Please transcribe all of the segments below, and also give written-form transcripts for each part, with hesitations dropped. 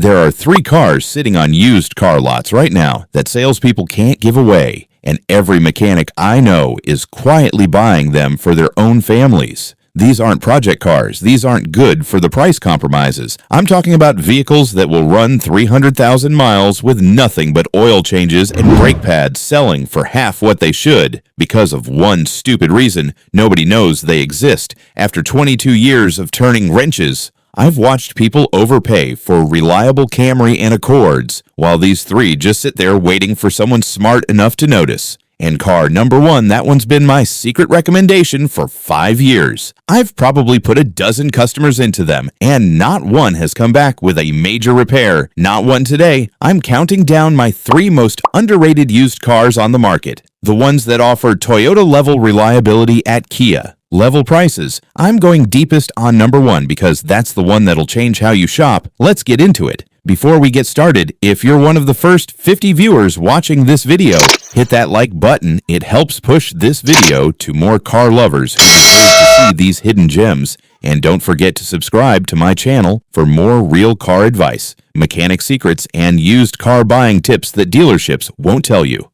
There are 3 cars sitting on used car lots right now that salespeople can't give away, and every mechanic I know is quietly buying them for their own families. These aren't project cars. These aren't good for the price compromises. I'm talking about vehicles that will run 300,000 miles with nothing but oil changes and brake pads selling for half what they should because of one stupid reason nobody knows they exist. After 22 years of turning wrenches, I've watched people overpay for reliable Camry and Accords, while these 3 just sit there waiting for someone smart enough to notice. And car number 1, that one's been my secret recommendation for 5 years. I've probably put a dozen customers into them, and not one has come back with a major repair. Not one today. I'm counting down my 3 most underrated used cars on the market. The ones that offer Toyota-level reliability at Kia. Level prices. I'm going deepest on number 1 because that's the one that'll change how you shop. Let's get into it. Before we get started, if you're one of the first 50 viewers watching this video, hit that like button. It helps push this video to more car lovers who deserve to see these hidden gems. And don't forget to subscribe to my channel for more real car advice, mechanic secrets, and used car buying tips that dealerships won't tell you.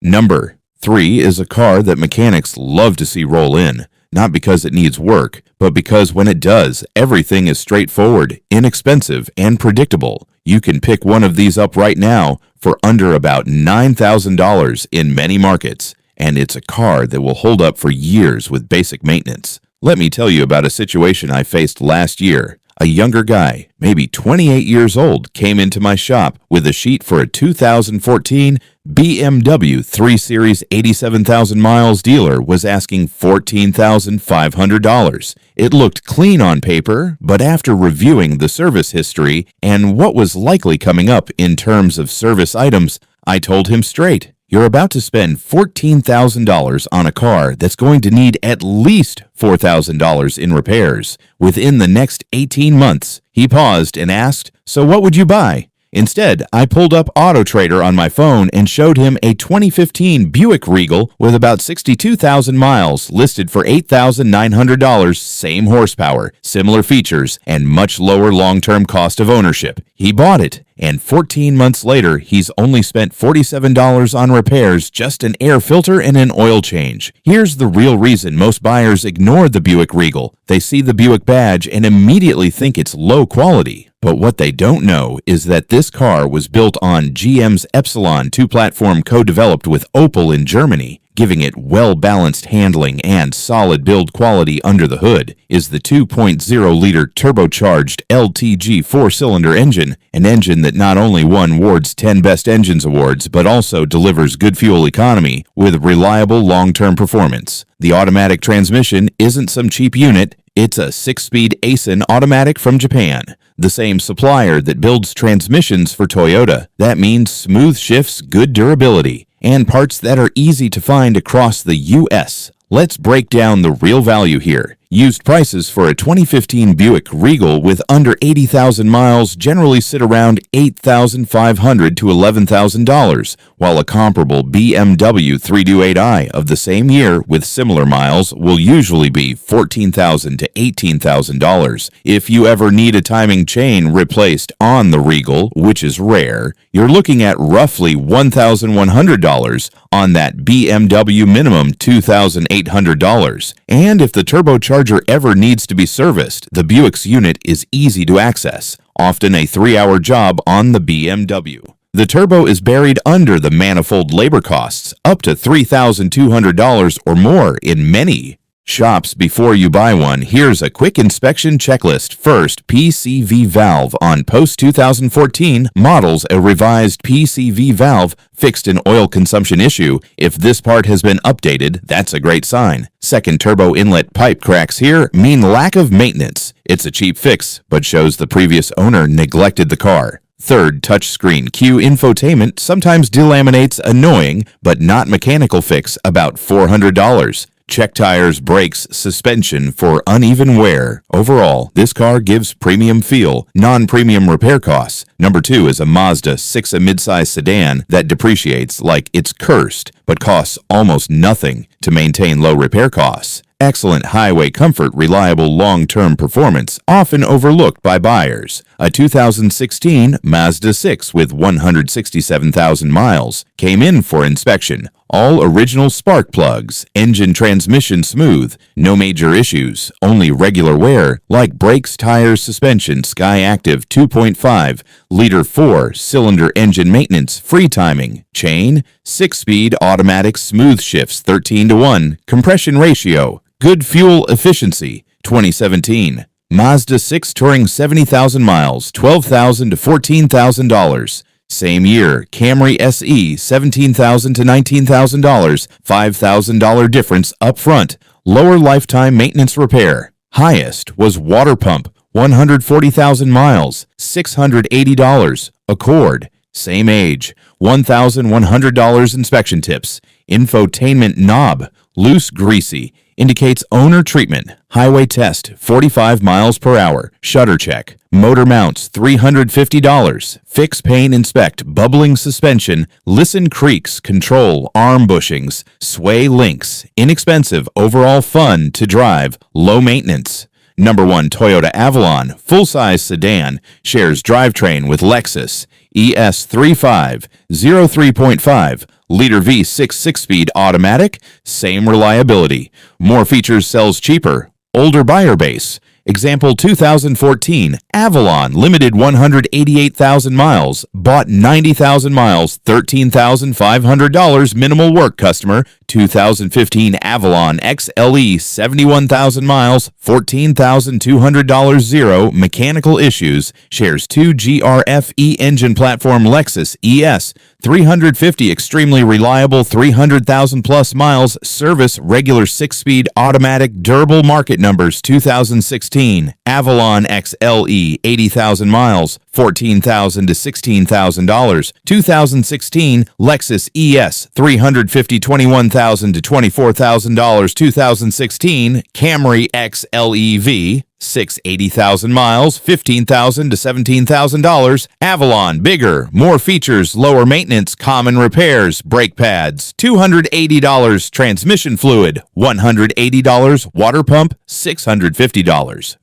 Number 3 is a car that mechanics love to see roll in. Not because it needs work, but because when it does, everything is straightforward, inexpensive, and predictable. You can pick one of these up right now for under about $9,000 in many markets, and it's a car that will hold up for years with basic maintenance. Let me tell you about a situation I faced last year. A younger guy, maybe 28 years old, came into my shop with a sheet for a 2014 BMW 3 Series 87,000 miles dealer was asking $14,500. It looked clean on paper, but after reviewing the service history and what was likely coming up in terms of service items, I told him straight, "You're about to spend $14,000 on a car that's going to need at least $4,000 in repairs within the next 18 months. He paused and asked, "So what would you buy?" Instead, I pulled up AutoTrader on my phone and showed him a 2015 Buick Regal with about 62,000 miles listed for $8,900, same horsepower, similar features, and much lower long-term cost of ownership. He bought it, and 14 months later, he's only spent $47 on repairs, just an air filter and an oil change. Here's the real reason most buyers ignore the Buick Regal. They see the Buick badge and immediately think it's low quality. But what they don't know is that this car was built on GM's Epsilon 2 platform co-developed with Opel in Germany. Giving it well-balanced handling and solid build quality under the hood is the 2.0-liter turbocharged LTG 4-cylinder engine, an engine that not only won Ward's 10 Best Engines Awards, but also delivers good fuel economy with reliable long-term performance. The automatic transmission isn't some cheap unit. It's a 6-speed Aisin automatic from Japan, the same supplier that builds transmissions for Toyota. That means smooth shifts, good durability, and parts that are easy to find across the U.S. Let's break down the real value here. Used prices for a 2015 Buick Regal with under 80,000 miles generally sit around $8,500 to $11,000, while a comparable BMW 328i of the same year with similar miles will usually be $14,000 to $18,000. If you ever need a timing chain replaced on the Regal, which is rare, you're looking at roughly $1,100 on that BMW minimum $2,800. And if the turbocharger ever needs to be serviced, the Buick's unit is easy to access, often a 3-hour job on the BMW. The turbo is buried under the manifold labor costs, up to $3,200 or more in many shops. Before you buy one, here's a quick inspection checklist. First, PCV valve. On post-2014 models, a revised PCV valve fixed an oil consumption issue. If this part has been updated, that's a great sign. Second, turbo inlet pipe cracks here mean lack of maintenance. It's a cheap fix, but shows the previous owner neglected the car. Third, touchscreen cue infotainment sometimes delaminates, annoying, but not mechanical fix, about $400. Check tires, brakes, suspension for uneven wear. Overall, this car gives premium feel, non-premium repair costs. Number 2 is a Mazda 6, a midsize sedan that depreciates like it's cursed, but costs almost nothing to maintain low repair costs. Excellent highway comfort, reliable long-term performance, often overlooked by buyers. A 2016 Mazda 6 with 167,000 miles came in for inspection. All original spark plugs, engine transmission smooth, no major issues, only regular wear like brakes, tires, suspension, Sky Active 2.5-liter 4-cylinder engine maintenance, free timing, chain, 6-speed automatic smooth shifts 13:1, compression ratio, good fuel efficiency. 2017 Mazda 6 Touring 70,000 miles, $12,000 to $14,000. Same year, Camry SE, $17,000 to $19,000, $5,000 difference up front. Lower lifetime maintenance repair. Highest was water pump, 140,000 miles, $680. Accord, same age, $1,100 inspection tips. Infotainment knob, loose, greasy, indicates owner treatment. Highway test, 45 miles per hour. Shutter check. Motor mounts, $350. Fix, paint, inspect. Bubbling suspension. Listen creaks. Control. Arm bushings. Sway links. Inexpensive. Overall fun to drive. Low maintenance. Number 1 Toyota Avalon, full-size sedan, shares drivetrain with Lexus. ES35, 3.5-liter V6 6-speed automatic, same reliability. More features, sells cheaper. Older buyer base. Example 2014 Avalon, limited 188,000 miles, bought 90,000 miles, $13,500 minimal work customer. 2015 Avalon XLE, 71,000 miles, $14,200 zero, mechanical issues, shares 2 GRFE engine platform Lexus ES, 350 extremely reliable, 300,000 plus miles, service, regular 6-speed automatic, durable. Market numbers 2016 Avalon XLE, 80,000 miles, $14,000 to $16,000. 2016 Lexus ES, 350, $21,000 to $24,000. 2016 Camry XLEV, 80,000 miles, $15,000 to $17,000. Avalon, bigger, more features, lower maintenance, common repairs, brake pads, $280. Transmission fluid, $180. Water pump, $650.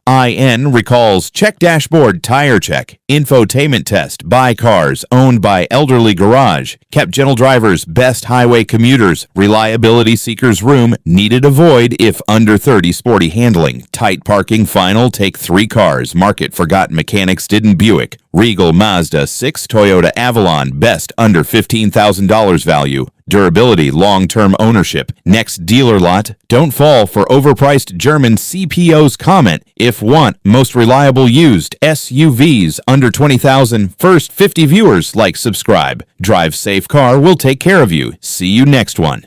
IN recalls check dashboard tire check, infotainment test, buy cars, owned by elderly garage, kept gentle drivers, best highway commuters, reliability seekers room, needed avoid if under 30, sporty handling, tight parking, final, take 3 cars, market forgotten mechanics, didn't Buick, Regal, Mazda 6, Toyota Avalon, best under $15,000 value. Durability, long-term ownership, next dealer lot. Don't fall for overpriced German CPO's comment. If want, most reliable used SUVs under 20,000. First 50 viewers like, subscribe. Drive safe car will take care of you. See you next one.